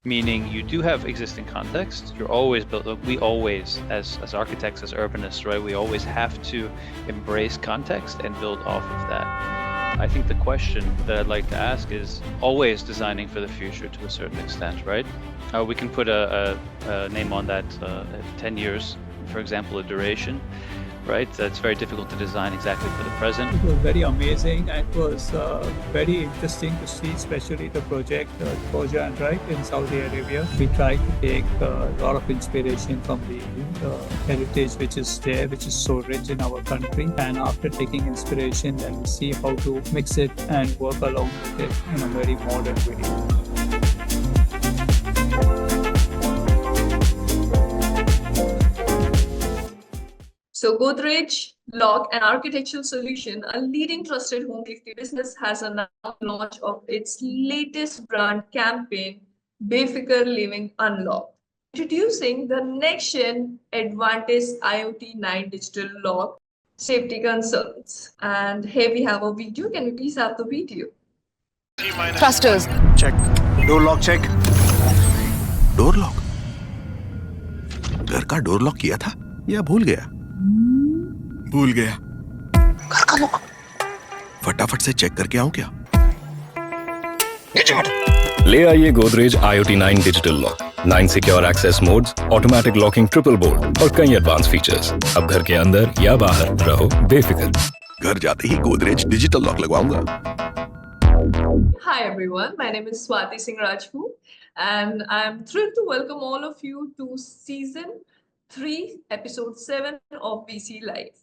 meaning you do have existing context. You're always we always, as architects, as urbanists, right, we always have to embrace context and build off of that. I think the question that I'd like to ask is always designing for the future to a certain extent, right? We can put a name on that, 10 years, for example, a duration, right? That's very difficult to design exactly for the present. It was very amazing, and it was very interesting to see, especially the project Godrej in Saudi Arabia. We tried to take a lot of inspiration from the heritage which is there, which is so rich in our country. And after taking inspiration, then we see how to mix it and work along with it in a very modern way. So Godrej Lock and Architectural Solution, a leading trusted home safety business, has announced the launch of its latest brand campaign, Befikar Living Unlocked, introducing the next-gen Advantage IoT 9 digital lock safety concerns. And here we have a video. Can we please have the video? Thrusters. Check. Door lock check. Door lock? घर का door lock किया था या भूल गया? भूल गया। घर का लॉक फटाफट से चेक करके आऊं क्या? ले आइए Godrej IoT 9 digital lock, 9 secure access modes, automatic locking triple bolt और कई एडवांस फीचर्स। अब घर के अंदर या बाहर रहो बेफिक्र। घर जाते ही गोदरेज डिजिटल लॉक लगवाऊंगा। Hi everyone, my name is Swati Singh Rajput and I'm thrilled to welcome all of you to Season 3, Episode 7 of VC Live.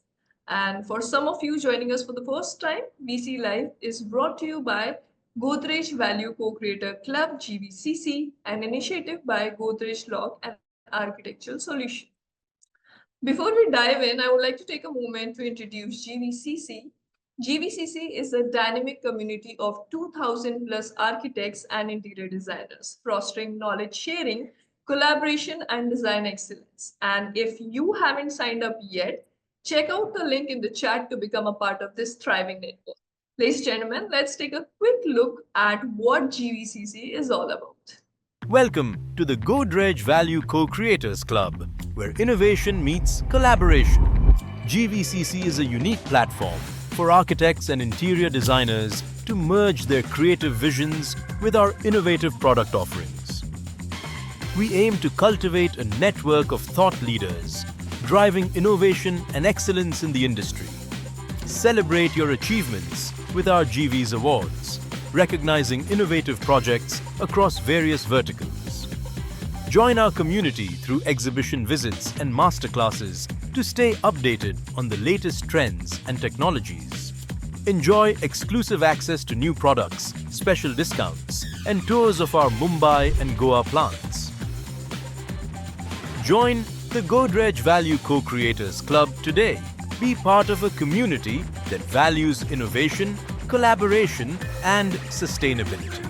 And for some of you joining us for the first time, VC Live is brought to you by Godrej Value Co-Creator Club, GVCC, an initiative by Godrej Lock and Architectural Solution. Before we dive in, I would like to take a moment to introduce GVCC. GVCC is a dynamic community of 2,000 plus architects and interior designers, fostering knowledge sharing, collaboration, and design excellence. And if you haven't signed up yet, check out the link in the chat to become a part of this thriving network. Ladies and gentlemen, let's take a quick look at what GVCC is all about. Welcome to the Godrej Value Co-Creators Club, where innovation meets collaboration. GVCC is a unique platform for architects and interior designers to merge their creative visions with our innovative product offerings. We aim to cultivate a network of thought leaders, driving innovation and excellence in the industry. Celebrate your achievements with our GV's Awards, recognizing innovative projects across various verticals. Join our community through exhibition visits and masterclasses to stay updated on the latest trends and technologies. Enjoy exclusive access to new products, special discounts, and tours of our Mumbai and Goa plants. Join the Godrej Value Co-Creators Club today. Be part of a community that values innovation, collaboration, and sustainability.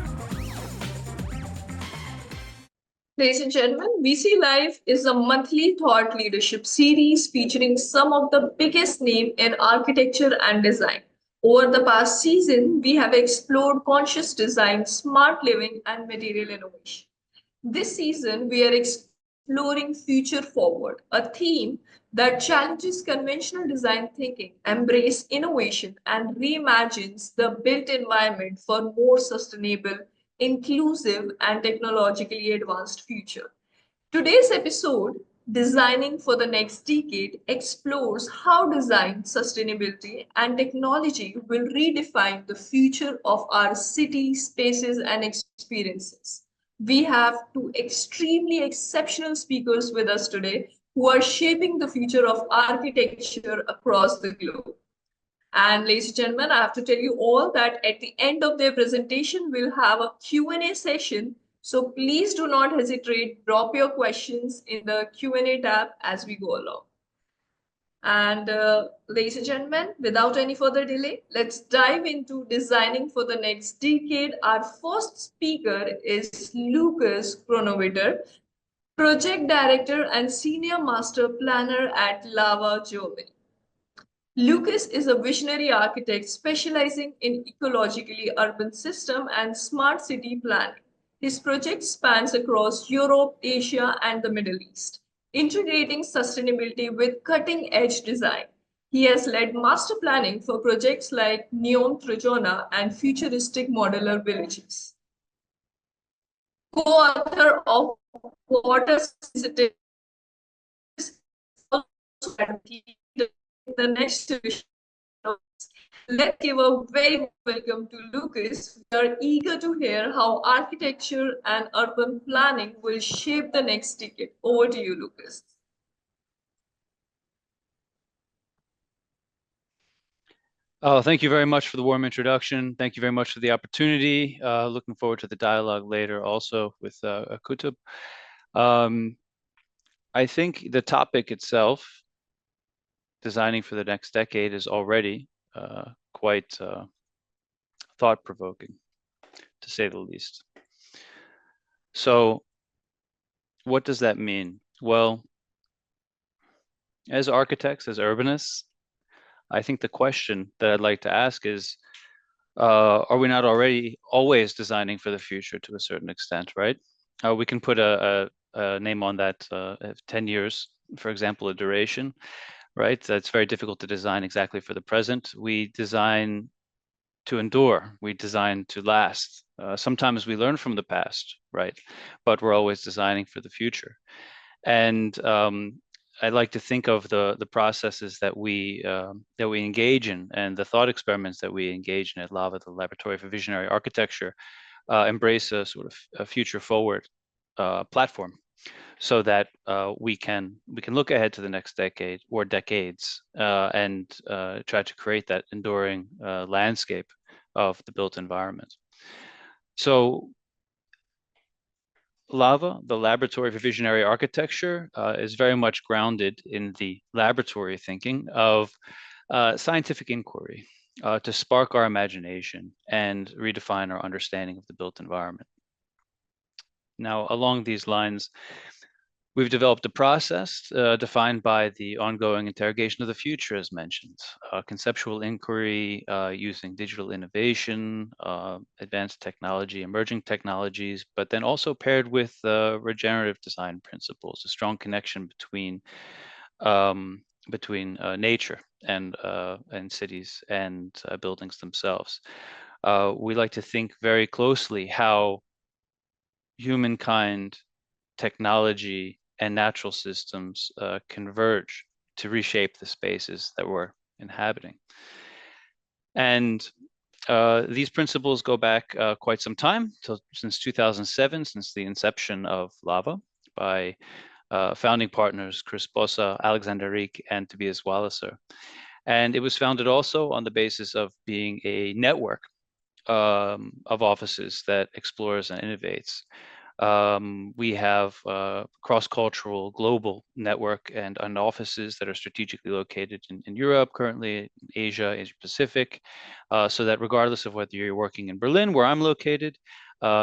Ladies and gentlemen, VC Live is a monthly thought leadership series featuring some of the biggest names in architecture and design. Over the past season, we have explored conscious design, smart living, and material innovation. This season, we are exploring future forward, a theme that challenges conventional design thinking, embraces innovation, and reimagines the built environment for more sustainable, inclusive, and technologically advanced future. Today's episode, Designing for the Next Decade, explores how design, sustainability, and technology will redefine the future of our city, spaces, and experiences. We have two extremely exceptional speakers with us today who are shaping the future of architecture across the globe. And ladies and gentlemen, I have to tell you all that at the end of their presentation, we'll have a Q&A session. So please do not hesitate, drop your questions in the Q&A tab as we go along. And ladies and gentlemen, without any further delay, let's dive into designing for the next decade. Our first speaker is Lukas Kronawitter, Project Director and Senior Master Planner at Lava Germany. Lukas is a visionary architect specializing in ecologically urban system and smart city planning. His project spans across Europe, Asia, and the Middle East, integrating sustainability with cutting-edge design. He has led master planning for projects like Neom Trojana and futuristic modular villages. Co-author of Water Sensitive the next division. Let's give a very welcome to Lukas. We are eager to hear how architecture and urban planning will shape the next decade. Over to you, Lukas. Oh, thank you very much for the warm introduction. Thank you very much for the opportunity. Looking forward to the dialogue later also with Qutub. I think the topic itself, designing for the next decade, is already quite thought-provoking, to say the least. So what does that mean? Well, as architects, as urbanists, I think the question that I'd like to ask is, are we not already always designing for the future to a certain extent, right? We can put a name on that, 10 years, for example, a duration, right? That's very difficult to design exactly for the present. We design to endure, we design to last. Sometimes we learn from the past, right? But we're always designing for the future. And I like to think of the processes that we engage in and the thought experiments that we engage in at LAVA, the Laboratory for Visionary Architecture, embrace a sort of a future forward platform, so that we can look ahead to the next decade or decades and try to create that enduring landscape of the built environment. So LAVA, the Laboratory for Visionary Architecture, is very much grounded in the laboratory thinking of scientific inquiry to spark our imagination and redefine our understanding of the built environment. Now, along these lines, we've developed a process defined by the ongoing interrogation of the future, as mentioned, conceptual inquiry using digital innovation, advanced technology, emerging technologies, but then also paired with regenerative design principles, a strong connection between nature and cities and buildings themselves. We like to think very closely how humankind, technology, and natural systems converge to reshape the spaces that we're inhabiting. And these principles go back quite some time, since 2007, since the inception of LAVA by founding partners Chris Bossa, Alexander Rieck, and Tobias Walliser. And it was founded also on the basis of being a network of offices that explores and innovates. We have a cross-cultural global network and offices that are strategically located in Europe, currently in Asia, Asia Pacific, so that regardless of whether you're working in Berlin, where I'm located,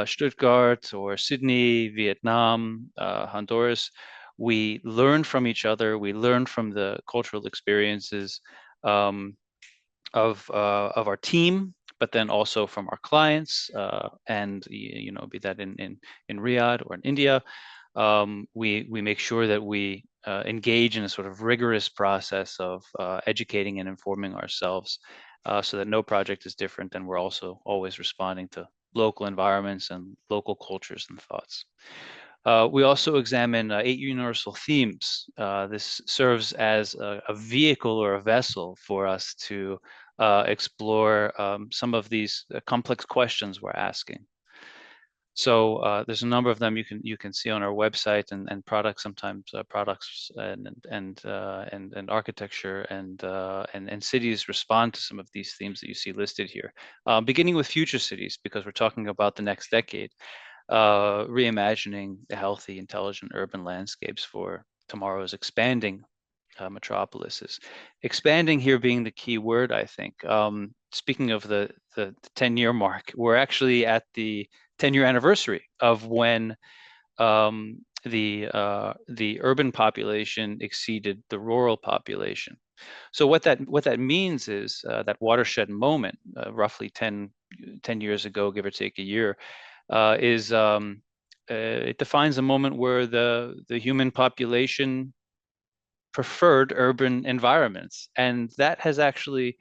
Stuttgart or Sydney, Vietnam, Honduras, we learn from each other. We learn from the cultural experiences of our team, but then also from our clients, and be that in Riyadh or in India. We make sure that we engage in a sort of rigorous process of educating and informing ourselves, so that no project is different, and we're also always responding to local environments and local cultures and thoughts. We also examine 8 universal themes. This serves as a vehicle or a vessel for us to explore some of these complex questions we're asking. So there's a number of them you can see on our website, and products, sometimes products and architecture and cities respond to some of these themes that you see listed here. Beginning with future cities, because we're talking about the next decade. Reimagining the healthy, intelligent urban landscapes for tomorrow's expanding metropolises. Expanding here being the key word, I think. Speaking of the 10-year mark, we're actually at the 10-year anniversary of when the urban population exceeded the rural population. So what that means is that watershed moment, roughly 10 years ago, give or take a year, it defines a moment where the human population preferred urban environments, and that has actually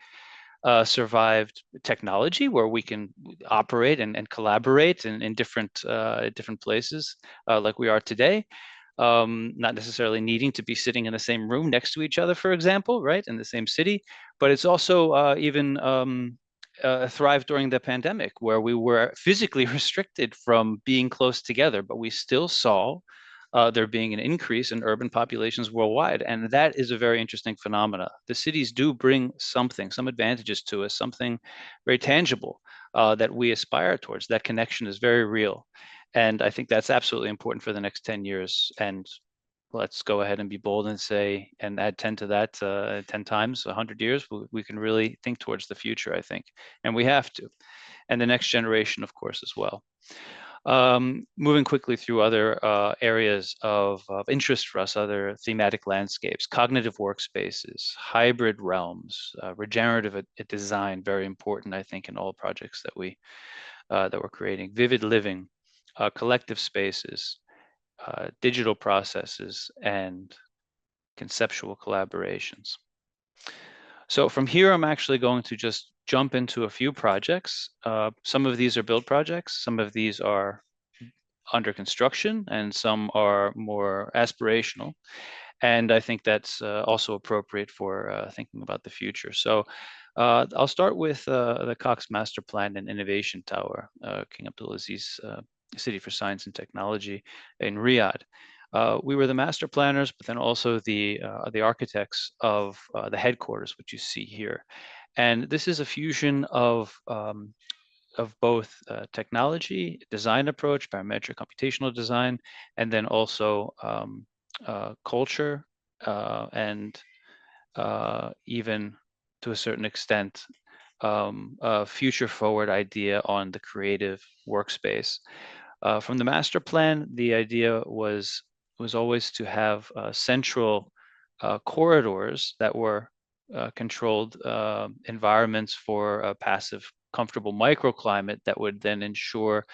survived technology, where we can operate and collaborate in different places, like we are today. Not necessarily needing to be sitting in the same room next to each other, for example, right, in the same city. But it's also even thrived during the pandemic, where we were physically restricted from being close together, but we still saw there being an increase in urban populations worldwide. And that is a very interesting phenomena. The cities do bring something, some advantages to us, something very tangible that we aspire towards. That connection is very real. And I think that's absolutely important for the next 10 years. And let's go ahead and be bold and say, and add 10 to that, 10 times, 100 years, we can really think towards the future, I think. And we have to. And the next generation, of course, as well. Moving quickly through other areas of interest for us, other thematic landscapes: cognitive workspaces, hybrid realms, regenerative design, very important, I think, in all projects that we're creating, vivid living, collective spaces, digital processes, and conceptual collaborations. So from here, I'm actually going to just jump into a few projects. Some of these are build projects, some of these are under construction, and some are more aspirational. And I think that's also appropriate for thinking about the future. So I'll start with the Cox Master Plan and Innovation Tower, King Abdulaziz City for Science and Technology in Riyadh. We were the master planners, but then also the architects of the headquarters, which you see here. And this is a fusion of both technology, design approach, parametric computational design, and then also culture, and even to a certain extent, a future forward idea on the creative workspace. From the master plan, the idea was always to have central corridors that were controlled environments for a passive, comfortable microclimate that would then ensure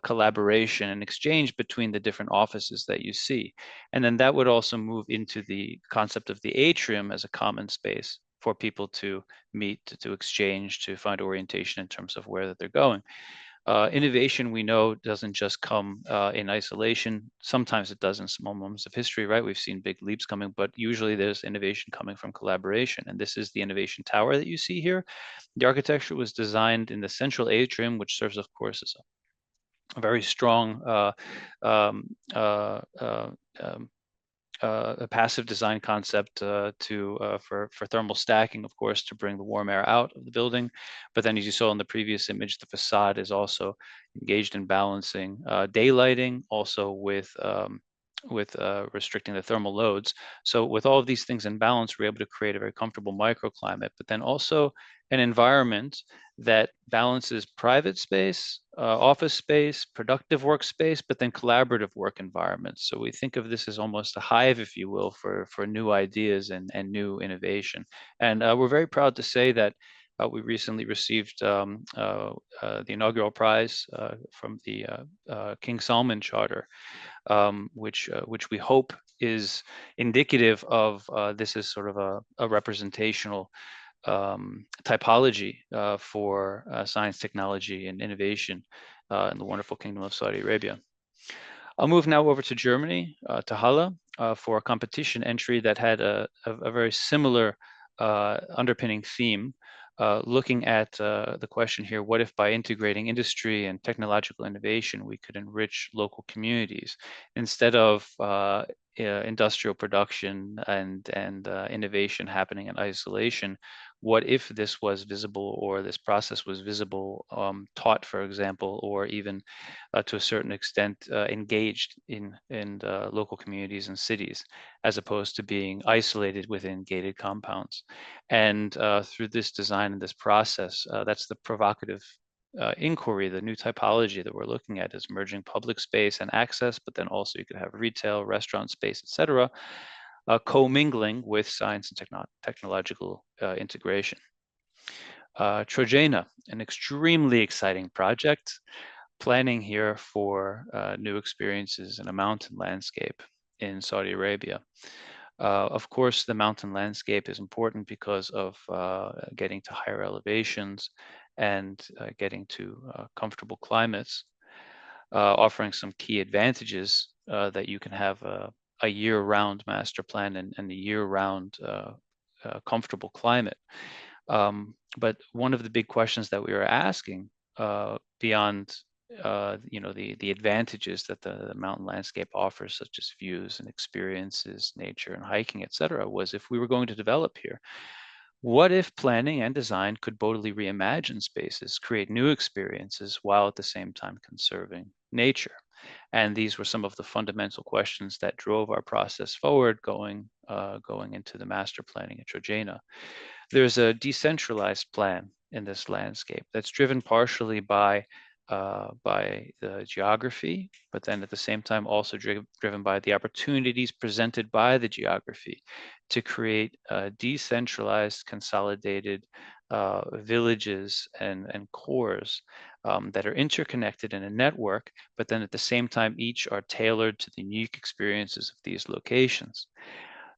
collaboration and exchange between the different offices that you see. And then that would also move into the concept of the atrium as a common space for people to meet, to exchange, to find orientation in terms of where that they're going. Innovation, we know, doesn't just come in isolation. Sometimes it does in small moments of history, right? We've seen big leaps coming, but usually there's innovation coming from collaboration. And this is the innovation tower that you see here. The architecture was designed in the central atrium, which serves, of course, as a very strong a passive design concept for thermal stacking, of course, to bring the warm air out of the building. But then, as you saw in the previous image, the facade is also engaged in balancing daylighting, also with restricting the thermal loads. So with all of these things in balance, we're able to create a very comfortable microclimate, but then also an environment that balances private space, office space, productive workspace, but then collaborative work environments. So we think of this as almost a hive, if you will, for new ideas and new innovation. And we're very proud to say that we recently received the inaugural prize from the King Salman Charter, which we hope is indicative of this is sort of a representational typology for science, technology, and innovation in the wonderful Kingdom of Saudi Arabia. I'll move now over to Germany, to Halle, for a competition entry that had a very similar underpinning theme, looking at the question here: what if by integrating industry and technological innovation, we could enrich local communities instead of industrial production and innovation happening in isolation? What if this was visible, or this process was visible, taught, for example, or even to a certain extent engaged in local communities and cities, as opposed to being isolated within gated compounds? And through this design and this process, that's the provocative inquiry, the new typology that we're looking at, is merging public space and access, but then also you could have retail, restaurant space, etc., co-mingling with science and technological integration. Trojena, an extremely exciting project. planning here for new experiences in a mountain landscape in Saudi Arabia. Of course, the mountain landscape is important because of getting to higher elevations and getting to comfortable climates, offering some key advantages that you can have a year-round master plan and a year-round comfortable climate. But one of the big questions that we were asking beyond the advantages that the mountain landscape offers, such as views and experiences, nature and hiking, etc., was if we were going to develop here, what if planning and design could boldly reimagine spaces, create new experiences, while at the same time conserving nature? And these were some of the fundamental questions that drove our process forward, going into the master planning at Trojena. There's a decentralized plan in this landscape that's driven partially by the geography, but then at the same time also driven by the opportunities presented by the geography to create decentralized, consolidated villages and cores that are interconnected in a network, but then at the same time each are tailored to the unique experiences of these locations.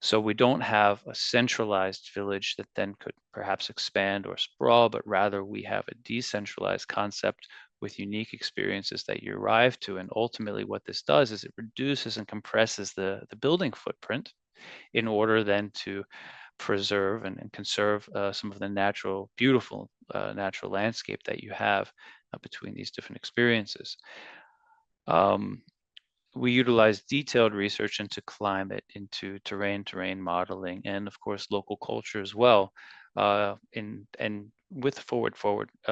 So we don't have a centralized village that then could perhaps expand or sprawl, but rather we have a decentralized concept with unique experiences that you arrive to. And ultimately what this does is it reduces and compresses the building footprint in order then to preserve and conserve some of the natural, beautiful natural landscape that you have between these different experiences. We utilize detailed research into climate, into terrain modeling, and of course local culture as well, and with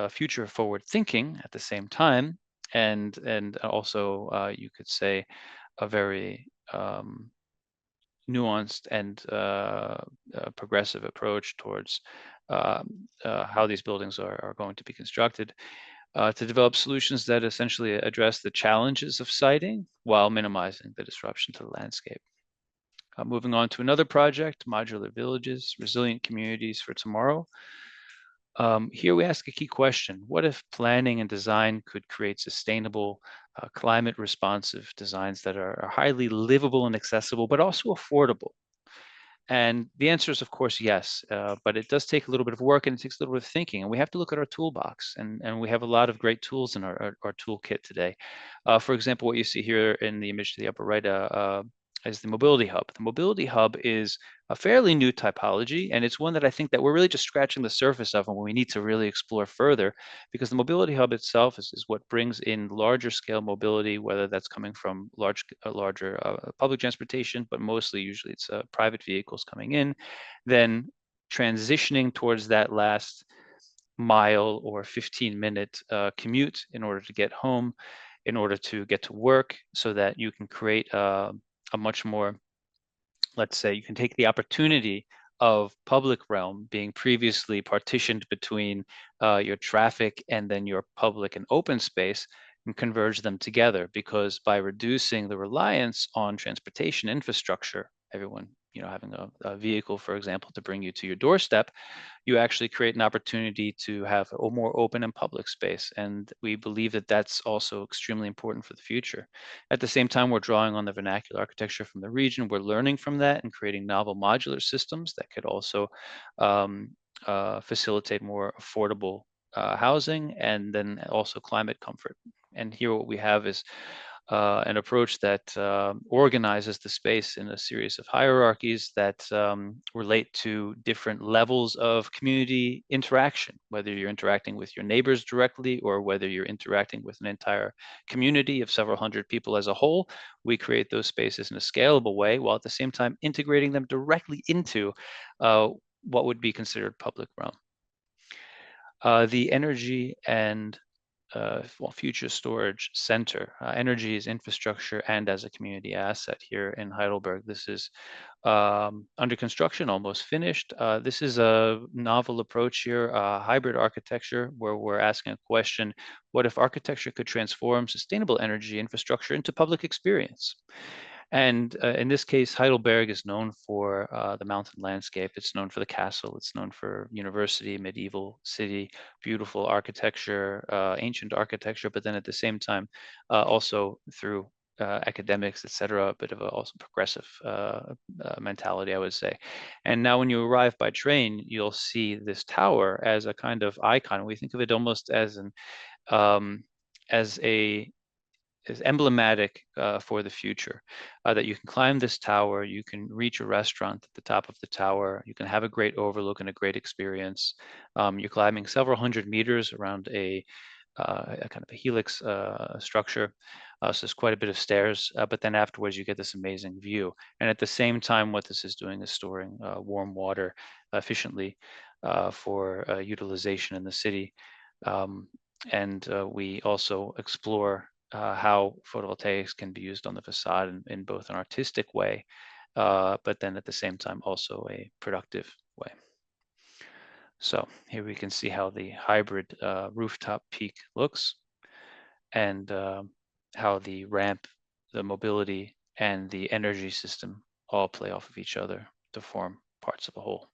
future forward thinking at the same time, and also you could say a very nuanced and progressive approach towards how these buildings are going to be constructed. To develop solutions that essentially address the challenges of siting while minimizing the disruption to the landscape. Moving on to another project, Modular Villages, Resilient Communities for Tomorrow. Here we ask a key question: what if planning and design could create sustainable, climate responsive designs that are highly livable and accessible, but also affordable? And the answer is, of course, yes, but it does take a little bit of work and it takes a little bit of thinking. And we have to look at our toolbox, and we have a lot of great tools in our toolkit today. For example, what you see here in the image to the upper right is the Mobility Hub. The Mobility Hub is a fairly new typology, and it's one that I think that we're really just scratching the surface of, and we need to really explore further, because the Mobility Hub itself is what brings in larger scale mobility, whether that's coming from larger public transportation, but mostly usually it's private vehicles coming in, then transitioning towards that last mile or 15-minute commute in order to get home, in order to get to work, so that you can create a much more, let's say, you can take the opportunity of public realm being previously partitioned between your traffic and then your public and open space, and converge them together, because by reducing the reliance on transportation infrastructure, everyone having a vehicle, for example, to bring you to your doorstep, you actually create an opportunity to have a more open and public space. And we believe that that's also extremely important for the future. At the same time, we're drawing on the vernacular architecture from the region. We're learning from that and creating novel modular systems that could also facilitate more affordable housing, and then also climate comfort. And here what we have is an approach that organizes the space in a series of hierarchies that relate to different levels of community interaction, whether you're interacting with your neighbors directly or whether you're interacting with an entire community of several hundred people as a whole. We create those spaces in a scalable way, while at the same time integrating them directly into what would be considered public realm. The energy and future storage center. Energy is infrastructure and as a community asset here in Heidelberg. This is under construction, almost finished. This is a novel approach here, hybrid architecture, where we're asking a question: what if architecture could transform sustainable energy infrastructure into public experience? And in this case, Heidelberg is known for the mountain landscape. It's known for the castle. It's known for university, medieval city, beautiful architecture, ancient architecture, but then at the same time, also through academics, etc., a bit of a also progressive mentality, I would say. And now when you arrive by train, you'll see this tower as a kind of icon. We think of it almost as an is emblematic for the future, that you can climb this tower, you can reach a restaurant at the top of the tower, you can have a great overlook and a great experience. You're climbing several hundred meters around a kind of a helix structure. So there's quite a bit of stairs, but then afterwards you get this amazing view. And at the same time, what this is doing is storing warm water efficiently for utilization in the city. And we also explore how photovoltaics can be used on the facade in both an artistic way, but then at the same time also a productive way. So here we can see how the hybrid rooftop peak looks, and how the ramp, the mobility, and the energy system all play off of each other to form parts of a whole.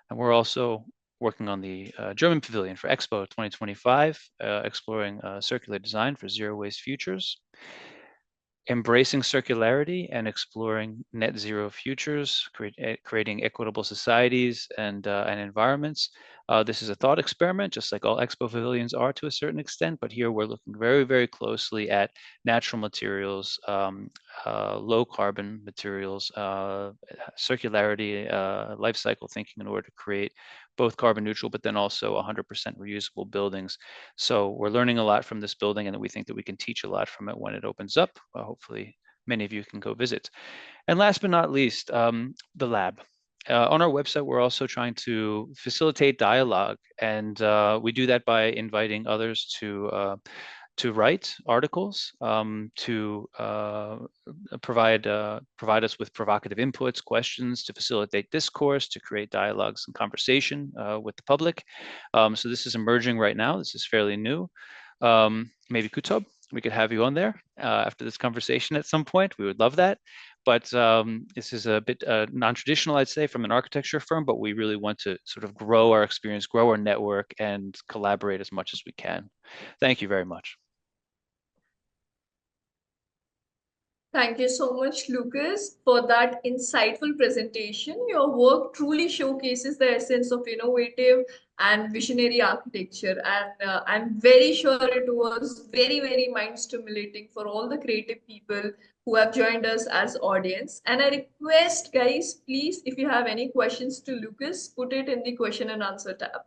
And we're also working on the German pavilion for Expo 2025, exploring circular design for zero waste futures, embracing circularity and exploring net zero futures, creating equitable societies and environments. This is a thought experiment, just like all Expo pavilions are to a certain extent, but here we're looking very, very closely at natural materials, low carbon materials, circularity, life cycle thinking in order to create both carbon neutral, but then also 100% reusable buildings. So we're learning a lot from this building, and we think that we can teach a lot from it when it opens up. Hopefully many of you can go visit. And last but not least, the lab. On our website, we're also trying to facilitate dialogue, and we do that by inviting others to write articles, to provide us with provocative inputs, questions, to facilitate discourse, to create dialogues and conversation with the public. So this is emerging right now. This is fairly new. Maybe Qutub, we could have you on there after this conversation at some point. We would love that. But this is a bit non-traditional, I'd say, from an architecture firm, but we really want to sort of grow our experience, grow our network, and collaborate as much as we can. Thank you very much. Thank you so much, Lucas, for that insightful presentation. Your work truly showcases the essence of innovative and visionary architecture. And I'm very sure it was very, very mind-stimulating for all the creative people who have joined us as audience. And I request, guys, please, if you have any questions to Lucas, put it in the question and answer tab.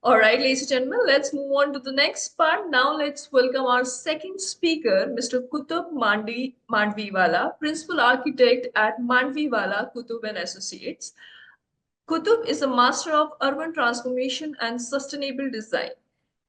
All right, ladies and gentlemen, let's move on to the next part. Now let's welcome our second speaker, Mr. Qutub Mandviwala, Principal Architect at Mandviwala, Qutub and Associates. Qutub is a Master of Urban Transformation and Sustainable Design,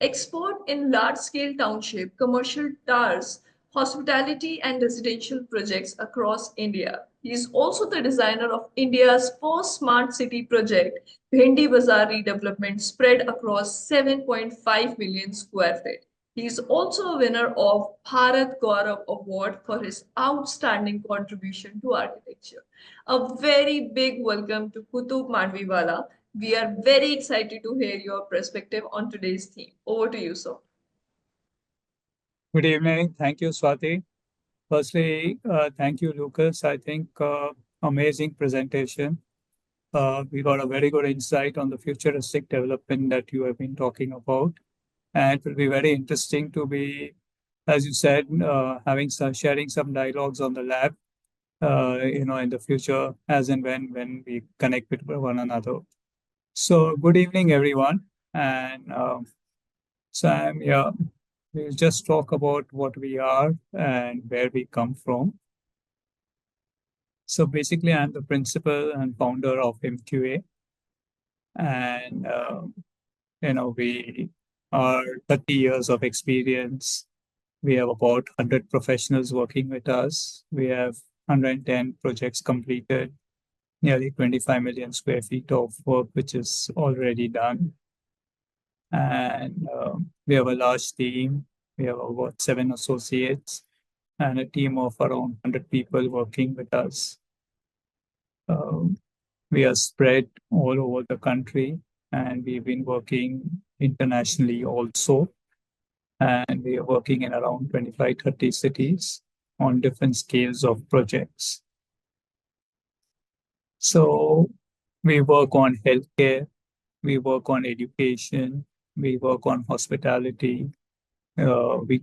expert in large-scale township, commercial towers, hospitality and residential projects across India. He is also the designer of India's first smart city project, Bhendi Bazaar redevelopment spread across 7.5 million square feet. He is also a winner of Bharat Gaurav Award for his outstanding contribution to architecture. A very big welcome to Qutub Mandviwala. We are very excited to hear your perspective on today's theme. Over to you, sir. Good evening. Thank you, Swati. Firstly, thank you, Lucas. I think amazing presentation. We got a very good insight on the futuristic development that you have been talking about. And it will be very interesting to be, as you said, sharing some dialogues on the lab, in the future, as and when we connect with one another. So good evening, everyone. And so I'm here. We'll just talk about what we are and where we come from. So basically, I'm the principal and founder of MQA. And, we are 30 years of experience. We have about 100 professionals working with us. We have 110 projects completed, nearly 25 million square feet of work, which is already done. And we have a large team. We have about 7 associates. and a team of around 100 people working with us. We are spread all over the country, and we've been working internationally also. And we are working in around 25, 30 cities on different scales of projects. So we work on healthcare, we work on education, we work on hospitality. We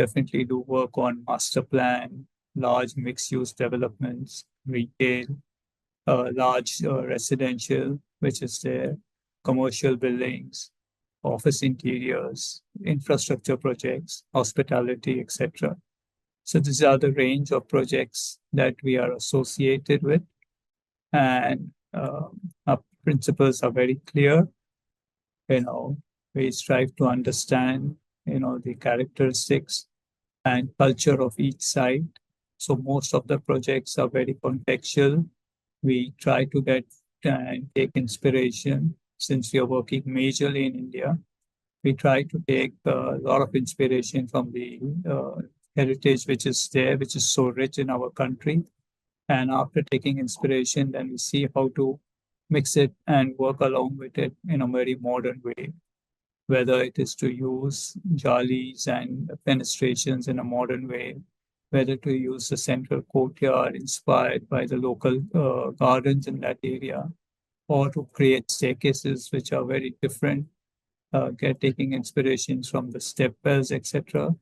definitely do work on master plan, large mixed-use developments, retail, large residential, which is there, commercial buildings, office interiors, infrastructure projects, hospitality, etc. So these are the range of projects that we are associated with, and our principles are very clear. We strive to understand, the characteristics and culture of each site. So most of the projects are very contextual. We try to get and take inspiration since we are working majorly in India. We try to take a lot of inspiration from the heritage which is there, which is so rich in our country. And after taking inspiration, then we see how to mix it and work along with it in a very modern way, whether it is to use jalis and fenestrations in a modern way, whether to use the central courtyard inspired by the local gardens in that area, or to create staircases which are very different, taking inspirations from the step wells, etc.,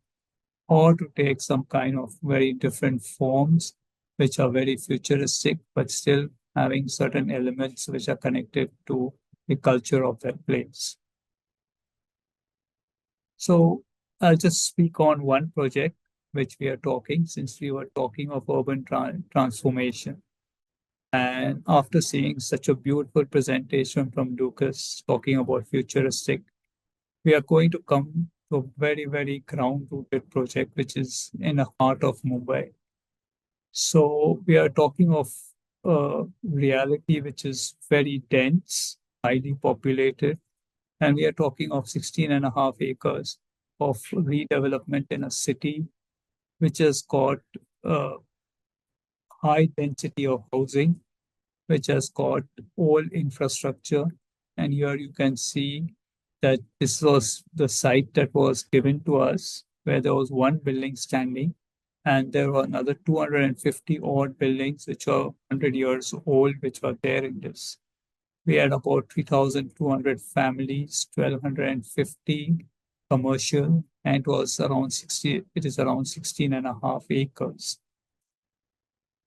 or to take some kind of very different forms which are very futuristic, but still having certain elements which are connected to the culture of that place. So I'll just speak on one project which we are talking, since we were talking of urban transformation. And after seeing such a beautiful presentation from Lukas talking about futuristic, we are going to come to a very, very ground-rooted project, which is in the heart of Mumbai. So we are talking of reality which is very dense, highly populated, and we are talking of 16.5 acres of redevelopment in a city which has got high density of housing, which has got all infrastructure. And here you can see that this was the site that was given to us, where there was one building standing, and there were another 250 odd buildings which are 100 years old, which were there in this. We had about 3,200 families, 1,250 commercial, and it is around 16.5 acres.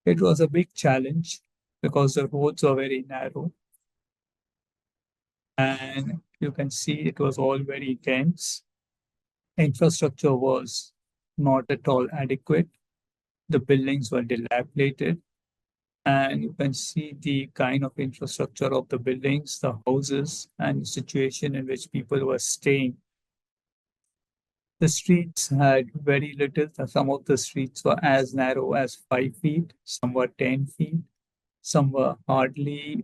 It was a big challenge because the roads are very narrow. And you can see it was all very dense. Infrastructure was not at all adequate. The buildings were dilapidated. And you can see the kind of infrastructure of the buildings, the houses, and the situation in which people were staying. The streets had very little. Some of the streets were as narrow as 5 feet, some were 10 feet, some were hardly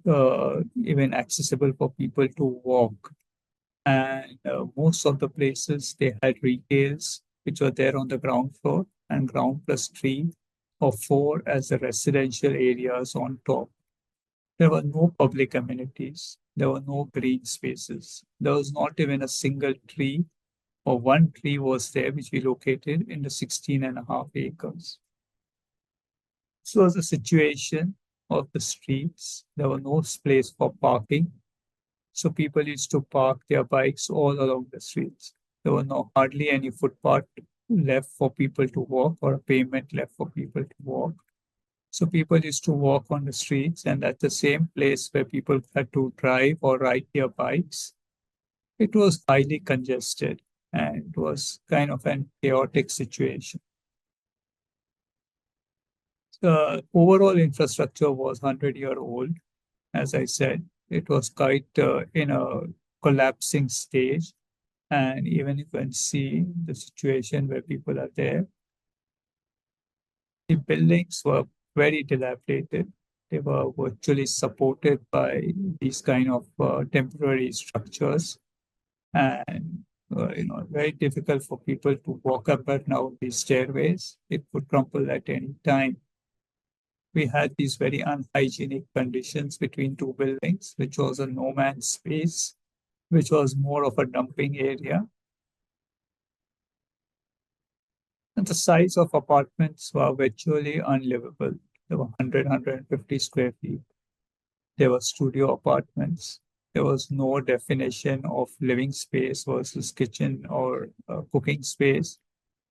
even accessible for people to walk. And most of the places, they had retails, which were there on the ground floor, and ground plus 3 or 4 as the residential areas on top. There were no public amenities. There were no green spaces. There was not even a single tree, or one tree was there, which we located in the 16.5 acres. So was the situation of the streets. There was no place for parking. So people used to park their bikes all along the streets. There were hardly any footpath left for people to walk, or a pavement left for people to walk. So people used to walk on the streets, and at the same place where people had to drive or ride their bikes, it was highly congested, and it was kind of an chaotic situation. The overall infrastructure was 100-year-old. As I said, it was quite in a collapsing stage. And even you can see the situation where people are there. The buildings were very dilapidated. They were virtually supported by these kind of temporary structures. And very difficult for people to walk up and down these stairways. It would crumble at any time. We had these very unhygienic conditions between two buildings, which was a no man's space, which was more of a dumping area. And the size of apartments were virtually unlivable. There were 100, 150 square feet. There were studio apartments. There was no definition of living space versus kitchen or cooking space.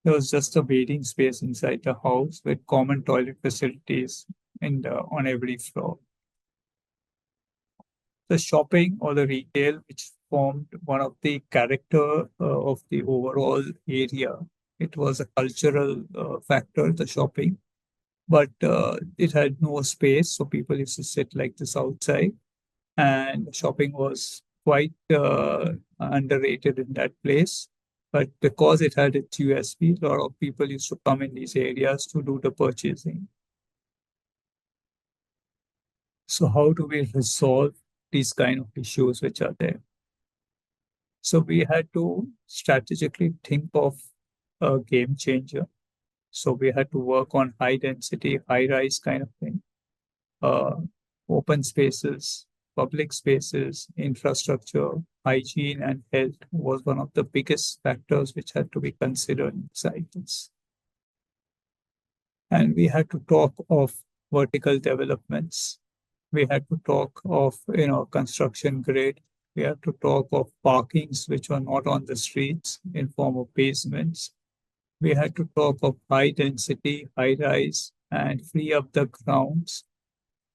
There was just a waiting space inside the house with common toilet facilities on every floor. The shopping or the retail, which formed one of the character of the overall area. It was a cultural factor, the shopping, but it had no space, so people used to sit like this outside, and shopping was quite underrated in that place. But because it had its USP, a lot of people used to come in these areas to do the purchasing. So how do we resolve these kind of issues which are there? So we had to strategically think of a game changer. So we had to work on high density, high rise kind of thing. Open spaces, public spaces, infrastructure, hygiene and health was one of the biggest factors which had to be considered inside this. And we had to talk of vertical developments. We had to talk of, construction grade. We had to talk of parkings which were not on the streets in form of basements. We had to talk of high density, high rise, and free up the grounds.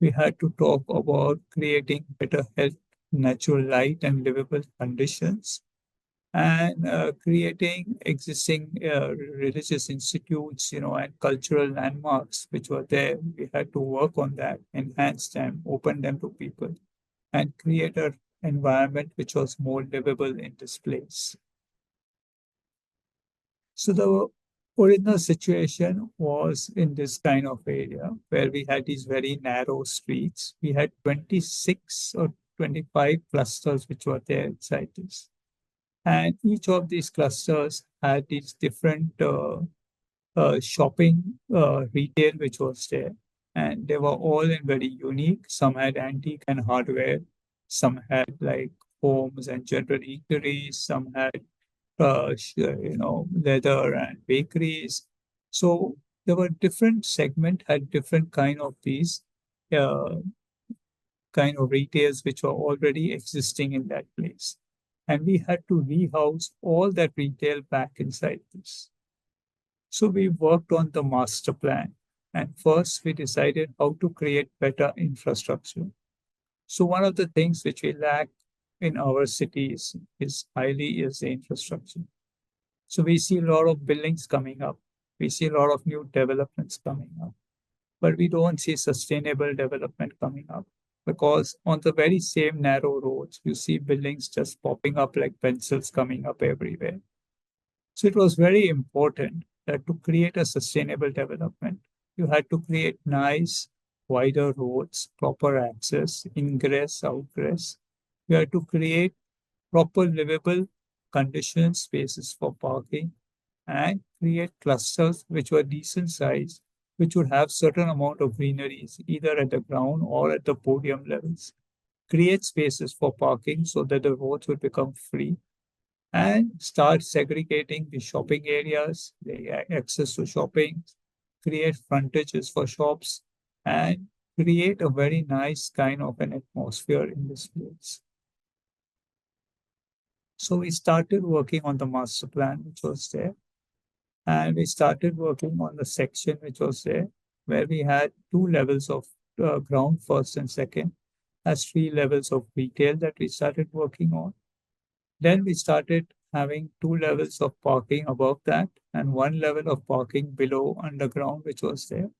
We had to talk about creating better health, natural light, and livable conditions, and creating existing religious institutes, and cultural landmarks which were there. We had to work on that, enhance them, open them to people, and create an environment which was more livable in this place. So the original situation was in this kind of area where we had these very narrow streets. We had 26 or 25 clusters which were there inside this. And each of these clusters had these different shopping retail which was there. And they were all in very unique. Some had antique and hardware. Some had like homes and general eateries. Some had leather and bakeries. So there were different segment had different kind of these kind of retails which were already existing in that place. And we had to rehouse all that retail back inside this. So we worked on the master plan. And first we decided how to create better infrastructure. So one of the things which we lack in our cities is the infrastructure. So we see a lot of buildings coming up. We see a lot of new developments coming up. But we don't see sustainable development coming up, because on the very same narrow roads, you see buildings just popping up like pencils coming up everywhere. So it was very important that to create a sustainable development, you had to create nice, wider roads, proper access, ingress, outgress. You had to create proper livable conditions, spaces for parking, and create clusters which were decent size, which would have certain amount of greeneries, either at the ground or at the podium levels. Create spaces for parking so that the roads would become free, and start segregating the shopping areas, the access to shopping, create frontages for shops, and create a very nice kind of an atmosphere in this place. So we started working on the master plan, which was there. And we started working on the section which was there, where we had 2 levels of ground, first and second, as 3 levels of retail that we started working on. Then we started having 2 levels of parking above that, and 1 level of parking below underground, which was there.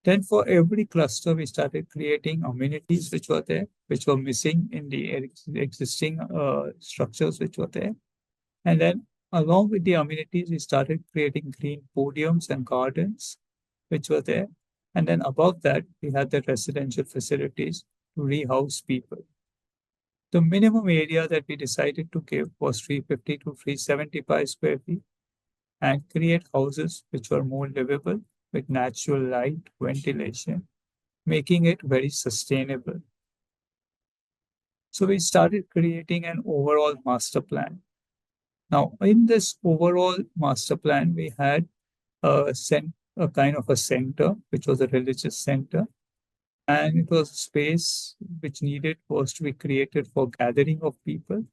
Then for every cluster, we started creating amenities which were there, which were missing in the existing structures which were there. And then along with the amenities, we started creating green podiums and gardens which were there. And then above that, we had the residential facilities to rehouse people. The minimum area that we decided to give was 350 to 375 square feet and create houses which were more livable with natural light, ventilation, making it very sustainable. So we started creating an overall master plan. Now, in this overall master plan, we had a kind of a center, which was a religious center. And it was a space which needed was to be created for gathering of people.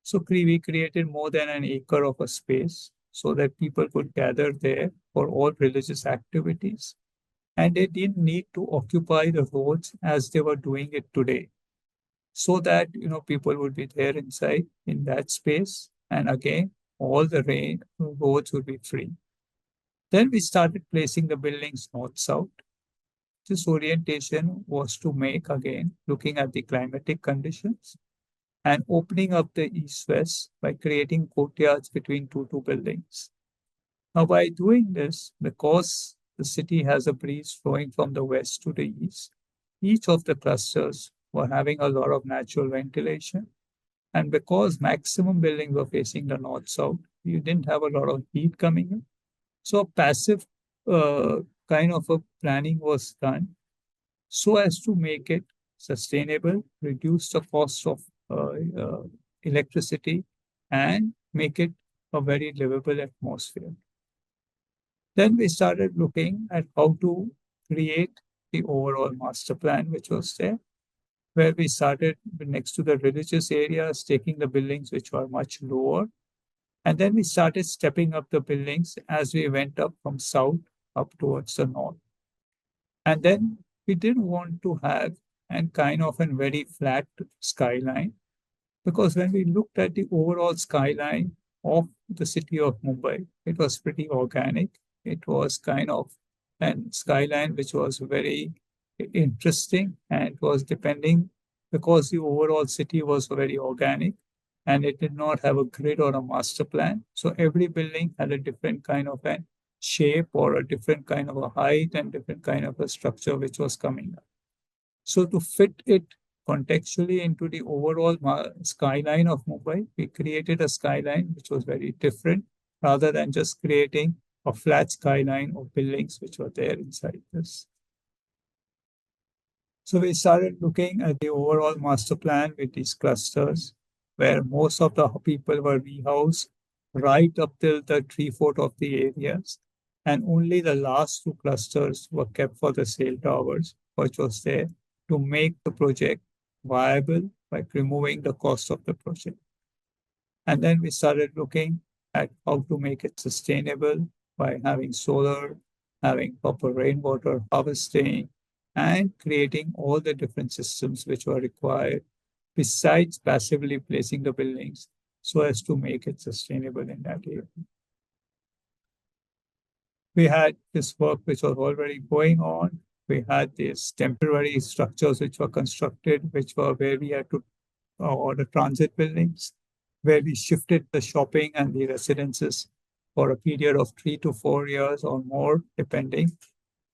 So we created more than an acre of a space so that people could gather there for all religious activities. And they didn't need to occupy the roads as they were doing it today. So that, people would be there inside in that space. And again, all the roads would be free. Then we started placing the buildings north-south. This orientation was to make, again, looking at the climatic conditions and opening up the east-west by creating courtyards between two buildings. Now, by doing this, because the city has a breeze flowing from the west to the east, each of the clusters were having a lot of natural ventilation. And because maximum buildings were facing the north-south, you didn't have a lot of heat coming in. So a passive kind of a planning was done so as to make it sustainable, reduce the cost of electricity, and make it a very livable atmosphere. Then we started looking at how to create the overall master plan, which was there, where we started next to the religious areas, taking the buildings which were much lower. And then we started stepping up the buildings as we went up from south up towards the north. And then we didn't want to have a kind of a very flat skyline, because when we looked at the overall skyline of the city of Mumbai, it was pretty organic. It was kind of a skyline which was very interesting and was depending because the overall city was very organic and it did not have a grid or a master plan. So every building had a different kind of a shape or a different kind of a height and different kind of a structure which was coming up. So to fit it contextually into the overall skyline of Mumbai, we created a skyline which was very different rather than just creating a flat skyline of buildings which were there inside this. So we started looking at the overall master plan with these clusters, where most of the people were rehoused right up till the 3/4 of the areas. And only the last two clusters were kept for the sale towers, which was there to make the project viable by removing the cost of the project. And then we started looking at how to make it sustainable by having solar, having proper rainwater harvesting, and creating all the different systems which were required besides passively placing the buildings so as to make it sustainable in that area. We had this work which was already going on. We had these temporary structures which were constructed, which were where we had to order transit buildings, where we shifted the shopping and the residences for a period of 3 to 4 years or more, depending.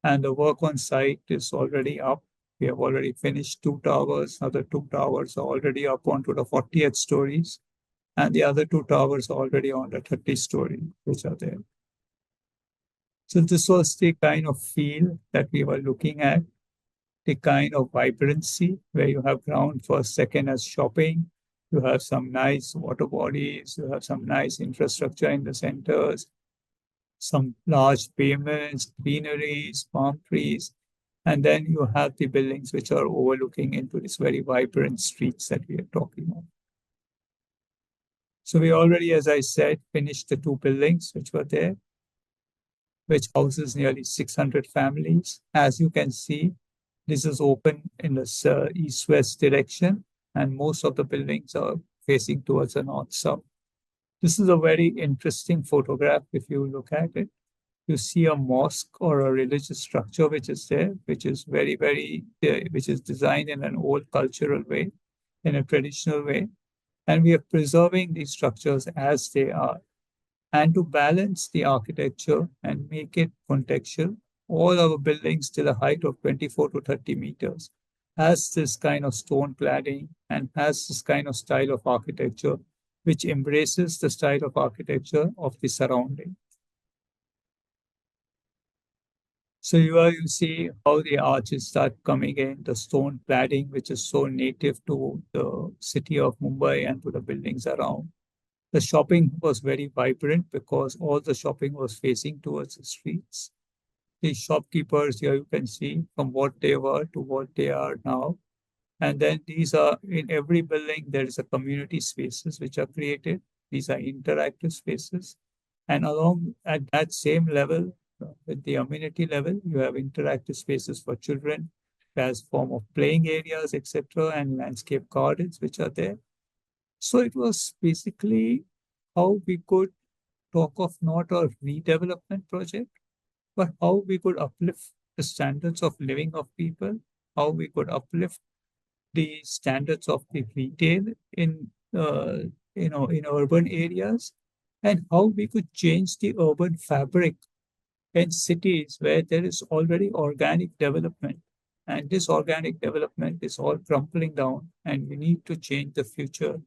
And the work on site is already up. We have already finished 2 towers. Other 2 towers are already up onto the 40th stories. And the other 2 towers are already on the 30 story, which are there. So this was the kind of feel that we were looking at, the kind of vibrancy where you have ground first, second as shopping. You have some nice water bodies. You have some nice infrastructure in the centers, some large pavements, greeneries, palm trees. And then you have the buildings which are overlooking into these very vibrant streets that we are talking of. So we already, as I said, finished the 2 buildings which were there, which houses nearly 600 families. As you can see, this is open in the east-west direction, and most of the buildings are facing towards the north-south. This is a very interesting photograph if you look at it. You see a mosque or a religious structure which is there, which is which is designed in an old cultural way, in a traditional way. And we are preserving these structures as they are. And to balance the architecture and make it contextual, all our buildings till a height of 24 to 30 meters has this kind of stone cladding and has this kind of style of architecture, which embraces the style of architecture of the surrounding. So you see how the arches start coming in, the stone cladding, which is so native to the city of Mumbai and to the buildings around. The shopping was very vibrant because all the shopping was facing towards the streets. The shopkeepers here you can see from what they were to what they are now. And then these are in every building, there is a community spaces which are created. These are interactive spaces. And along at that same level, with the amenity level, you have interactive spaces for children as form of playing areas, etc., and landscape gardens which are there. So it was basically how we could talk of not a redevelopment project, but how we could uplift the standards of living of people, how we could uplift the standards of the retail in in urban areas, and how we could change the urban fabric in cities where there is already organic development. And this organic development is all crumbling down, and we need to change the future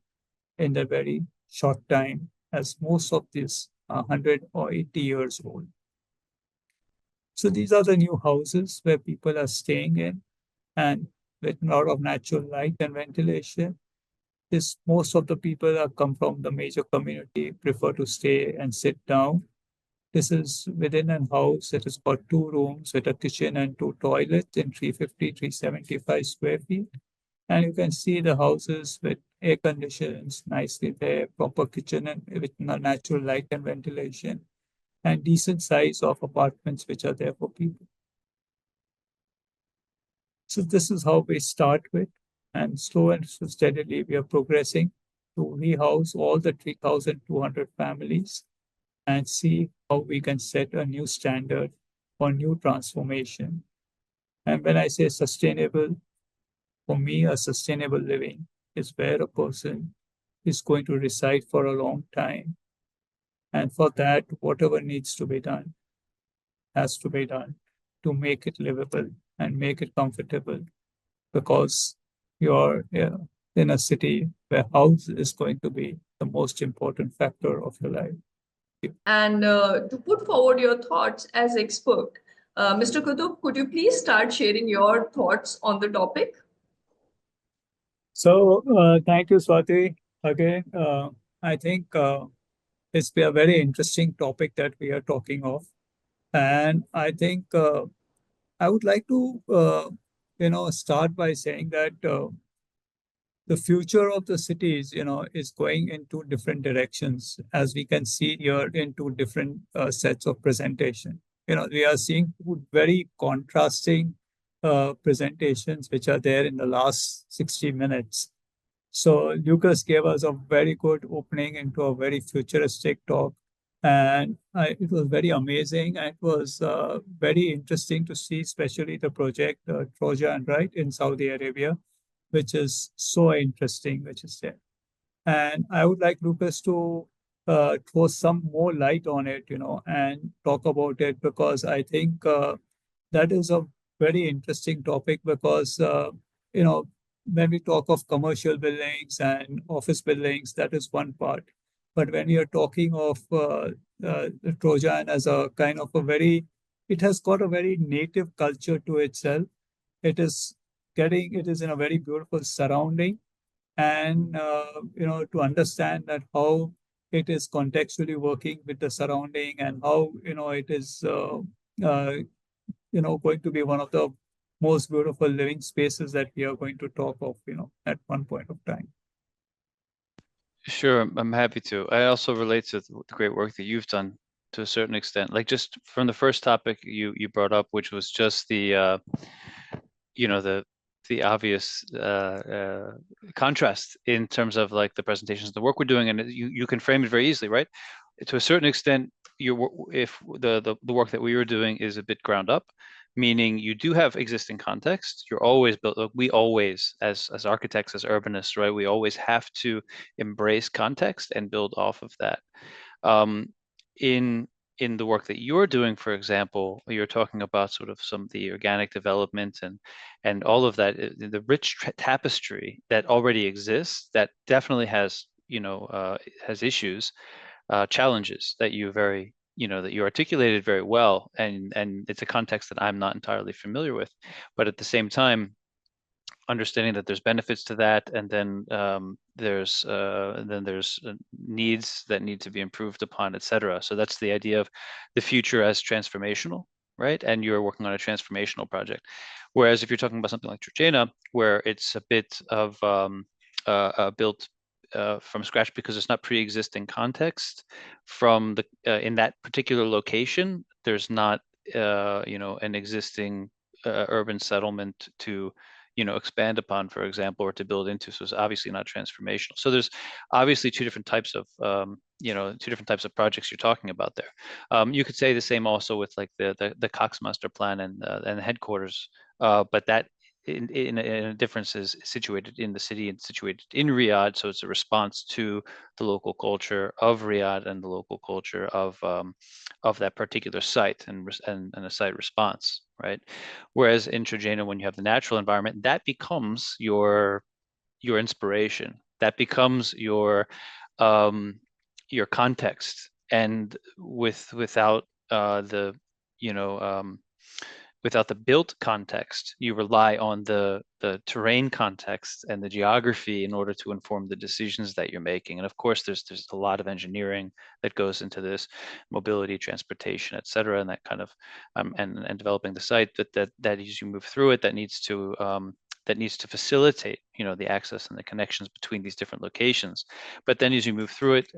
in a very short time, as most of this are 100 or 80 years old. So these are the new houses where people are staying in, and with a lot of natural light and ventilation. This most of the people that come from the major community prefer to stay and sit down. This is within a house that has got 2 rooms with a kitchen and 2 toilets in 350, 375 square feet. And you can see the houses with air conditions nicely there, proper kitchen and with natural light and ventilation, and decent size of apartments which are there for people. So this is how we start with, and slow and steadily we are progressing to rehouse all the 3,200 families and see how we can set a new standard for new transformation. And when I say sustainable, for me, a sustainable living is where a person is going to reside for a long time. And for that, whatever needs to be done has to be done to make it livable and make it comfortable, because you're in a city where house is going to be the most important factor of your life. And to put forward your thoughts as expert, Mr. Qutub, could you please start sharing your thoughts on the topic? So thank you, Swati. Again, I think it's a very interesting topic that we are talking of. And I think I would like to, start by saying that the future of the cities, is going into different directions, as we can see here in 2 different sets of presentation. We are seeing 2 very contrasting presentations which are there in the last 60 minutes. So Lukas gave us a very good opening into a very futuristic talk, and it was very amazing. And it was very interesting to see, especially the project Trojan, right, in Saudi Arabia, which is so interesting, which is there. And I would like Lucas to throw some more light on it, and talk about it, because I think that is a very interesting topic, because, when we talk of commercial buildings and office buildings, that is one part. But when we are talking of the Trojan as a kind of it has got a very native culture to itself. It is in a very beautiful surrounding, and to understand that how it is contextually working with the surrounding, and how it is going to be one of the most beautiful living spaces that we are going to talk of at one point of time. Sure, I'm happy to. I also relate to the great work that you've done to a certain extent. Like just from the first topic you brought up, which was just the the obvious contrast in terms of like the presentations, the work we're doing, and you can frame it very easily, right? To a certain extent, if the work that we were doing is a bit ground up, meaning you do have existing context. You're always built. We always, as architects, as urbanists, right? We always have to embrace context and build off of that. In in the work that you're doing, for example, you're talking about sort of some of the organic development and all of that, the rich tapestry that already exists, that definitely has, has issues, challenges that that you articulated very well, and it's a context that I'm not entirely familiar with, but at the same time, understanding that there's benefits to that, and then there's needs that need to be improved upon, etc. So that's the idea of the future as transformational, right? And you're working on a transformational project. Whereas if you're talking about something like Trojena, where it's a bit of built from scratch because it's not pre-existing context from the in that particular location, there's not an existing urban settlement to expand upon, for example, or to build into. So it's obviously not transformational. So there's obviously two different types of projects you're talking about there. You could say the same also with like the Cox Master Plan and the headquarters, but that in a difference is situated in the city and situated in Riyadh, so it's a response to the local culture of Riyadh and the local culture of that particular site, and a site response, right? Whereas in Trojena, when you have the natural environment, that becomes your inspiration, that becomes your context, and without the without the built context, you rely on the terrain context and the geography in order to inform the decisions that you're making. And of course, there's a lot of engineering that goes into this, mobility, transportation, et cetera, and that kind of and developing the site that as you move through it, that needs to facilitate the access and the connections between these different locations. But then as you move through it,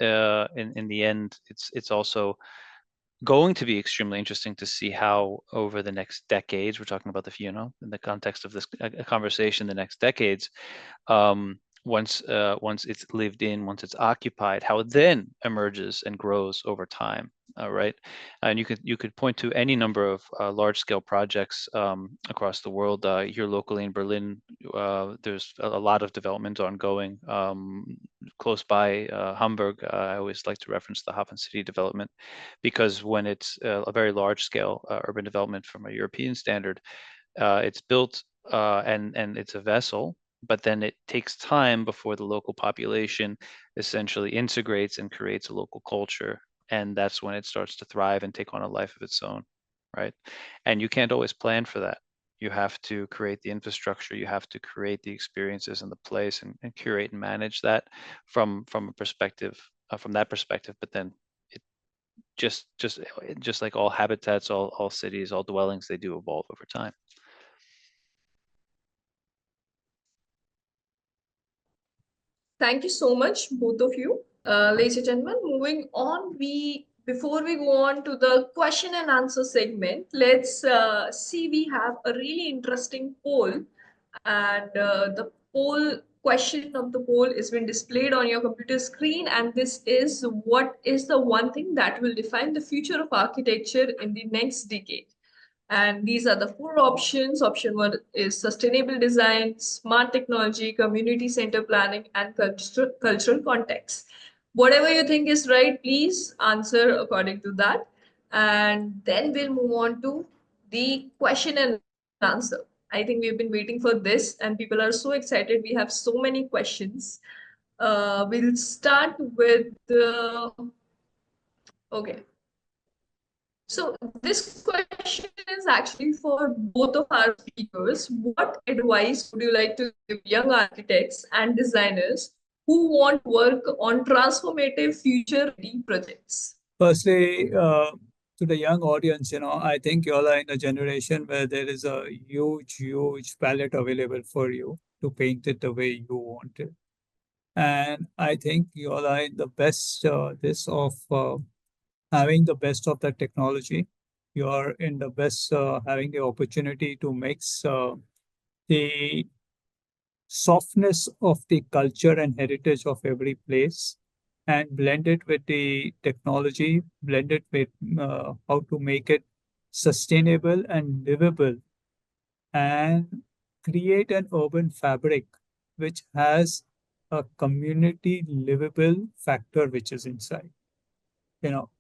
in the end, it's also going to be extremely interesting to see how over the next decades, we're talking about in the context of this conversation, the next decades, once it's lived in, once it's occupied, how it then emerges and grows over time. Right, and you could point to any number of large-scale projects across the world. Here locally in Berlin, there's a lot of development ongoing. Close by Hamburg, I always like to reference the Hafen City development, because when it's a very large-scale urban development from a European standard, it's built and it's a vessel, but then it takes time before the local population essentially integrates and creates a local culture. And that's when it starts to thrive and take on a life of its own, right? And you can't always plan for that. You have to create the infrastructure, you have to create the experiences in the place, and curate and manage that from a perspective, from that perspective. But then it just like all habitats, all cities, all dwellings, they do evolve over time. Thank you so much, both of you. Ladies and gentlemen, moving on, before we go on to the question and answer segment, let's see, we have a really interesting poll, and the question of the poll is been displayed on your computer screen, and this is: what is the one thing that will define the future of architecture in the next decade? And these are the four options. Option one is sustainable design, smart technology, community center planning, and cultural context. Whatever you think is right, please answer according to that. And then we'll move on to the question and answer. I think we've been waiting for this, and people are so excited. We have so many questions. We'll start with okay. So this question is actually for both of our speakers. What advice would you like to give young architects and designers who want to work on transformative future-ready projects? Firstly, to the young audience, I think you all are in a generation where there is a huge palette available for you to paint it the way you want it. And I think you all are in the best having the best of the technology. You are in the best having the opportunity to mix the softness of the culture and heritage of every place and blend it with the technology, blend it with how to make it sustainable and livable, and create an urban fabric which has a community livable factor which is inside.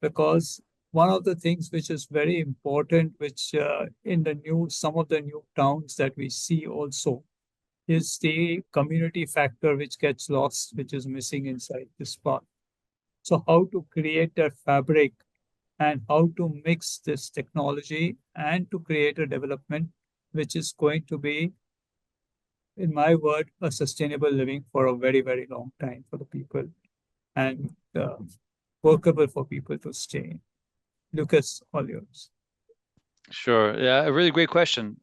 Because one of the things which is very important, which in some of the new towns that we see also, is the community factor which gets lost, which is missing inside this part. So how to create that fabric and how to mix this technology and to create a development which is going to be, in my word, a sustainable living for a very, very long time for the people and workable for people to stay. Lukas, all yours. Sure. Yeah, a really great question.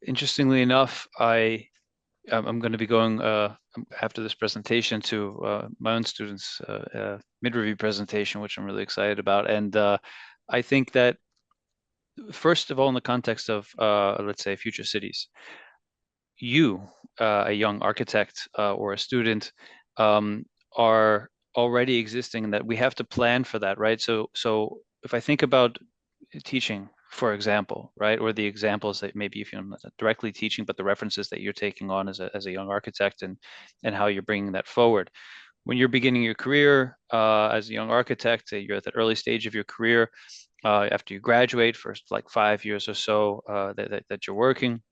Interestingly enough, I'm going to be going after this presentation to my own students' mid-review presentation, which I'm really excited about. And I think that first of all, in the context of let's say future cities, you, a young architect or a student, are already existing, and that we have to plan for that, right? So if I think about teaching, for example, right, or the examples that maybe if you're not directly teaching, but the references that you're taking on as a young architect and how you're bringing that forward. When you're beginning your career as a young architect, you're at the early stage of your career after you graduate for like 5 years or so that you're working.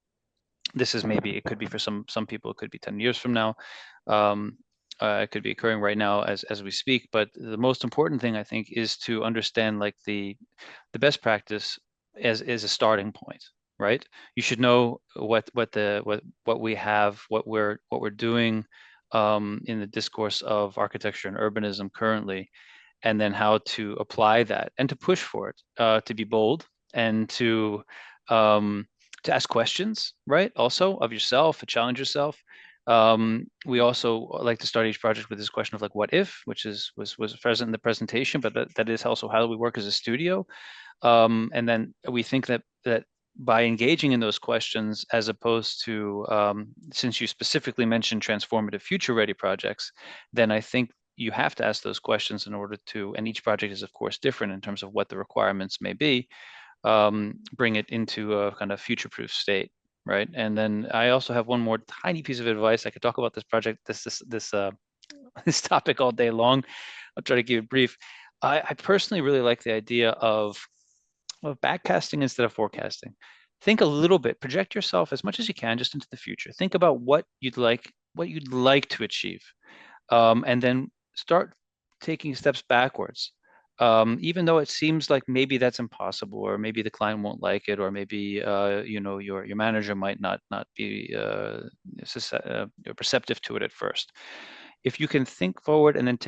This is maybe, it could be for some people, it could be 10 years from now. It could be occurring right now as we speak. But the most important thing, I think, is to understand like the best practice as a starting point, right? You should know what we have, what we're doing in the discourse of architecture and urbanism currently, and then how to apply that and to push for it, to be bold and to ask questions, right? Also of yourself, to challenge yourself. We also like to start each project with this question of like, what if, which was present in the presentation, but that is also how we work as a studio. And then we think that by engaging in those questions, as opposed to, since you specifically mentioned transformative future-ready projects, then I think you have to ask those questions in order to, and each project is of course different in terms of what the requirements may be, bring it into a kind of future-proof state, right? And then I also have one more tiny piece of advice. I could talk about this project, this topic all day long. I'll try to keep it brief. I personally really like the idea of backcasting instead of forecasting. Think a little bit, project yourself as much as you can just into the future. Think about what you'd like to achieve, and then start taking steps backwards. Even though it seems like maybe that's impossible, or maybe the client won't like it, or maybe your manager might not be perceptive to it at first. If you can think forward and then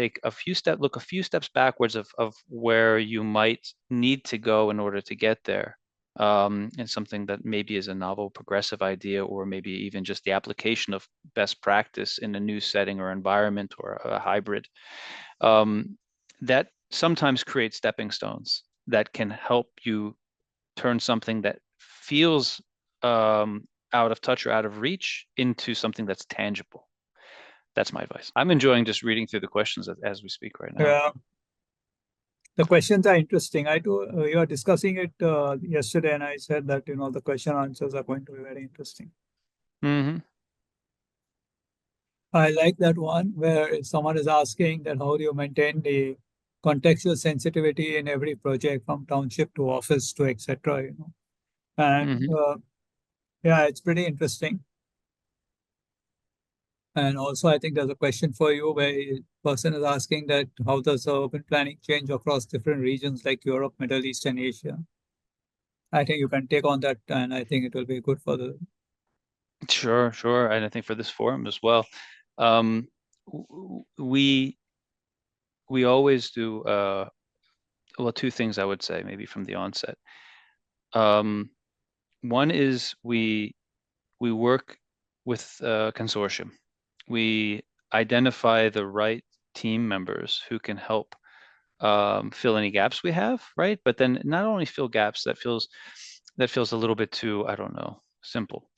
look a few steps backwards of where you might need to go in order to get there, and something that maybe is a novel progressive idea, or maybe even just the application of best practice in a new setting or environment or a hybrid, that sometimes creates stepping stones that can help you turn something that feels out of touch or out of reach into something that's tangible. That's my advice. I'm enjoying just reading through the questions as we speak right now. Yeah. The questions are interesting. You were discussing it yesterday, and I said that the question answers are going to be very interesting. Mm-hmm. I like that one where someone is asking that how do you maintain the contextual sensitivity in every project, from township to office to etc. And yeah, it's pretty interesting. And also, I think there's a question for you where a person is asking that how does urban planning change across different regions like Europe, Middle East, and Asia? I think you can take on that, and I think it will be good for the. Sure, and I think for this forum as well. We always do well, two things I would say maybe from the onset. One is we work with a consortium. We identify the right team members who can help fill any gaps we have, right? But then not only fill gaps that feels a little bit too, I don't know, simple.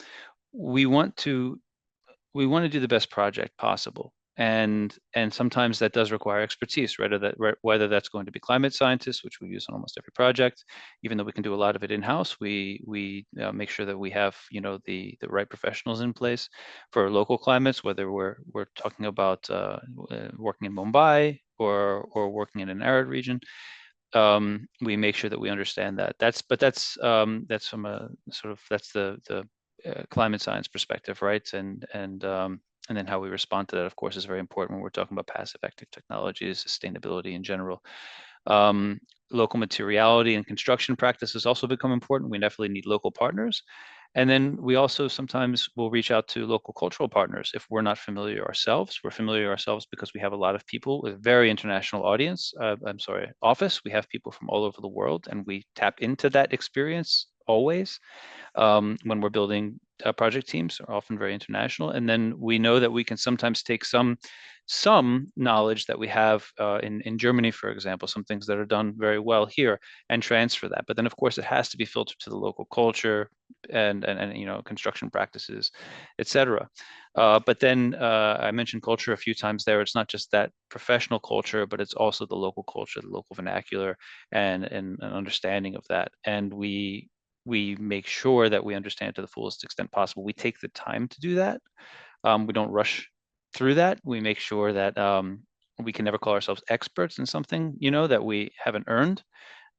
We want to do the best project possible, and sometimes that does require expertise, whether that's going to be climate scientists, which we use on almost every project. Even though we can do a lot of it in-house, we make sure that we have the right professionals in place for local climates, whether we're talking about working in Mumbai or working in an arid region, we make sure that we understand that. That's from a sort of, that's the climate science perspective, right? And then how we respond to that, of course, is very important when we're talking about passive active technologies, sustainability in general. Local materiality and construction practices also become important. We definitely need local partners. And then we also sometimes will reach out to local cultural partners if we're not familiar ourselves. We're familiar ourselves because we have a lot of people with very international office. We have people from all over the world, and we tap into that experience always. When we're building project teams, are often very international. And then we know that we can sometimes take some knowledge that we have in Germany, for example, some things that are done very well here, and transfer that. But then, of course, it has to be filtered to the local culture and construction practices, etc. But then I mentioned culture a few times there. It's not just that professional culture, but it's also the local culture, the local vernacular, and an understanding of that. And we make sure that we understand to the fullest extent possible. We take the time to do that. We don't rush through that. We make sure that we can never call ourselves experts in something, that we haven't earned.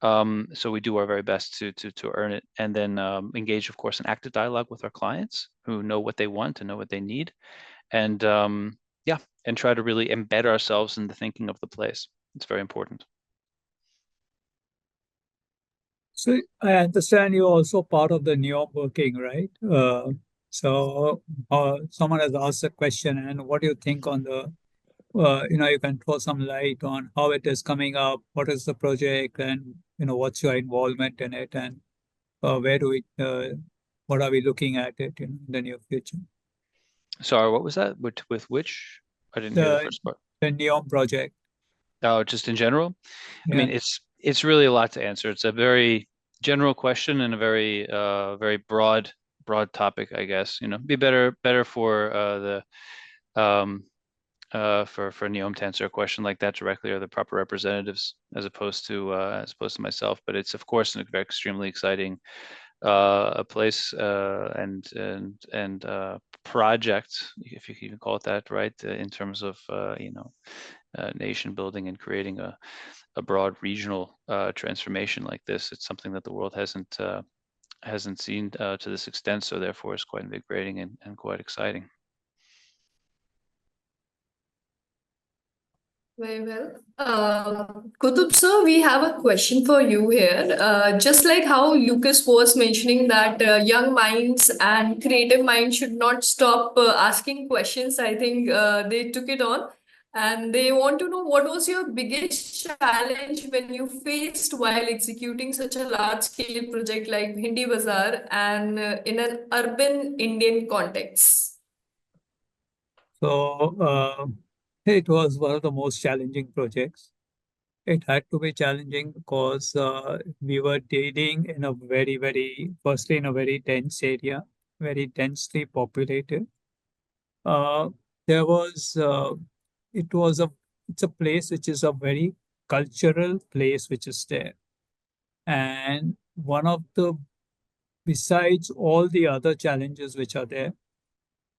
So we do our very best to earn it, and then engage, of course, in active dialogue with our clients who know what they want and know what they need, and and try to really embed ourselves in the thinking of the place. It's very important. So I understand you're also part of the NEOM working, right? So someone has asked a question, and what do you think on the, you can throw some light on how it is coming up, what is the project, and, what's your involvement in it, and what are we looking at it in the near future? Sorry, what was that? With which? I didn't hear the first part. The NEOM project. Oh, just in general? Yeah. I mean, it's really a lot to answer. It's a very general question and a very very broad topic, I guess. Be better for for NEOM to answer a question like that directly, or the proper representatives, as opposed to myself. But it's, of course, an extremely exciting a place and project, if you can even call it that, right? In terms of nation building and creating a broad regional transformation like this. It's something that the world hasn't seen to this extent, so therefore it's quite invigorating and quite exciting. Very well. Qutub sir, we have a question for you here. Just like how Lukas was mentioning that young minds and creative minds should not stop asking questions, I think they took it on. And they want to know, what was your biggest challenge when you faced while executing such a large-scale project like Bhindi Bazaar, and in an urban Indian context? So it was one of the most challenging projects. It had to be challenging because we were dealing in a firstly in a very dense area, very densely populated. It's a place which is a very cultural place which is there. And besides all the other challenges which are there,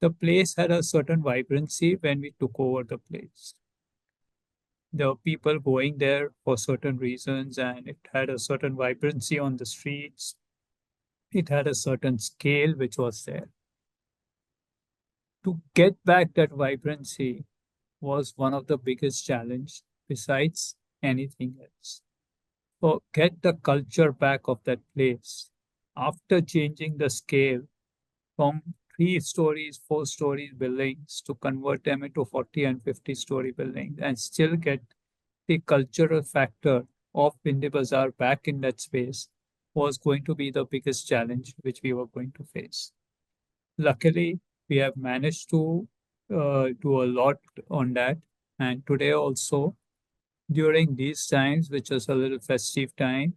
the place had a certain vibrancy when we took over the place. There were people going there for certain reasons, and it had a certain vibrancy on the streets. It had a certain scale which was there. To get back that vibrancy was one of the biggest challenges besides anything else. So get the culture back of that place after changing the scale from 3 stories, 4 stories buildings to convert them into 40 and 50-story buildings, and still get the cultural factor of Bhindi Bazaar back in that space was going to be the biggest challenge which we were going to face. Luckily, we have managed to do a lot on that. And today also, during these times, which is a little festive time,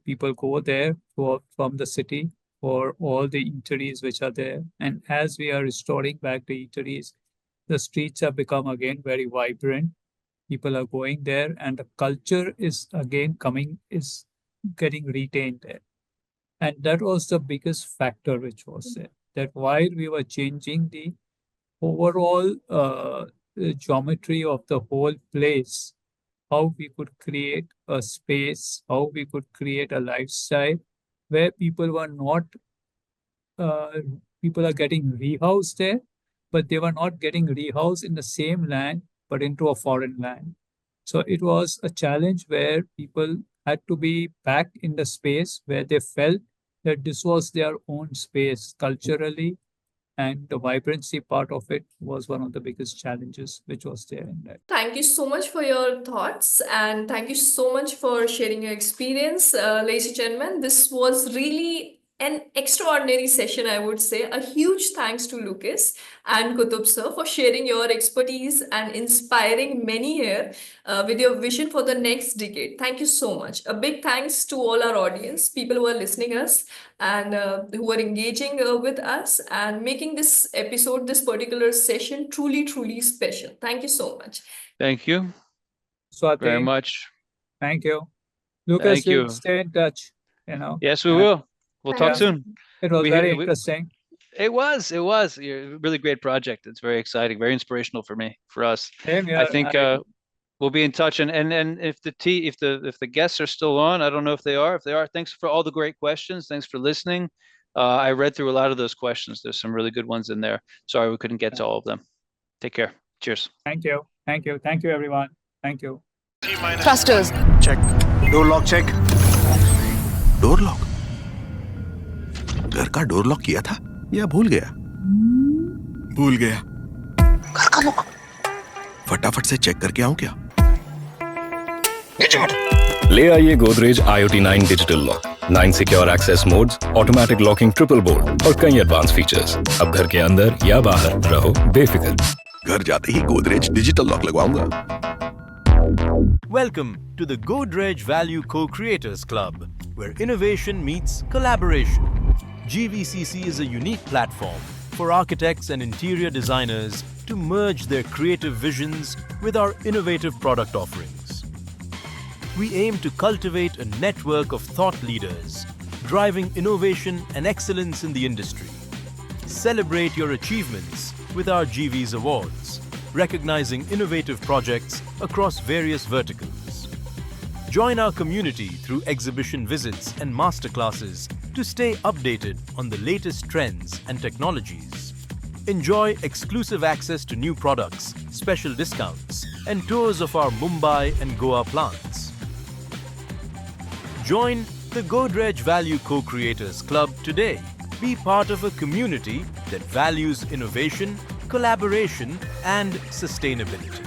people go there from the city for all the eateries which are there. And as we are restoring back the eateries, the streets have become again very vibrant. People are going there, and the culture is getting retained there. And that was the biggest factor which was there. That while we were changing the overall geometry of the whole place, how we could create a space, how we could create a lifestyle where people were not, people are getting rehoused there, but they were not getting rehoused in the same land, but into a foreign land. So it was a challenge where people had to be back in the space where they felt that this was their own space culturally, and the vibrancy part of it was one of the biggest challenges which was there in that. Thank you so much for your thoughts, and thank you so much for sharing your experience. Ladies and gentlemen, this was really an extraordinary session, I would say. A huge thanks to Lukas and Qutub sir for sharing your expertise and inspiring many here with your vision for the next decade. Thank you so much. A big thanks to all our audience, people who are listening us and who are engaging with us and making this episode, this particular session truly, truly special. Thank you so much. Thank you Swati, very much. thank you. Lucas, Thank you. stay in touch, Yes, we Yeah. will. We'll talk Thank you. soon. It was We- very we- interesting. It was. You're a really great project. It's very exciting, very inspirational for me, for us. Same here. I think we'll be in touch, and if the guests are still on, I don't know if they are. If they are, thanks for all the great questions. Thanks for listening. I read through a lot of those questions. There's some really good ones in there. Sorry we couldn't get to all of them. Take care. Cheers. Thank you. Thank you. Thank you, everyone. Thank you. Thrusters. Check. Door lock check. Door lock घर का door lock किया था या भूल गया? भूल गया. घर का लॉक फटाफट से चेक करके आऊं क्या? ले आइए Godrej IoT 9 digital lock, 9 secure access modes, automatic locking triple bolt और कई एडवांस फीचर्स। अब घर के अंदर या बाहर रहो बेफिक्र। घर जाते ही गोदरेज डिजिटल लॉक लगवाऊंगा। Welcome to the Godrej Value Co-Creators Club, where innovation meets collaboration. GVCC is a unique platform for architects and interior designers to merge their creative visions with our innovative product offerings. We aim to cultivate a network of thought leaders, driving innovation and excellence in the industry. Celebrate your achievements with our GV's awards, recognizing innovative projects across various verticals. Join our community through exhibition visits and masterclasses to stay updated on the latest trends and technologies. Enjoy exclusive access to new products, special discounts, and tours of our Mumbai and Goa plants. Join the Godrej Value Co-Creators Club today. Be part of a community that values innovation, collaboration, and sustainability.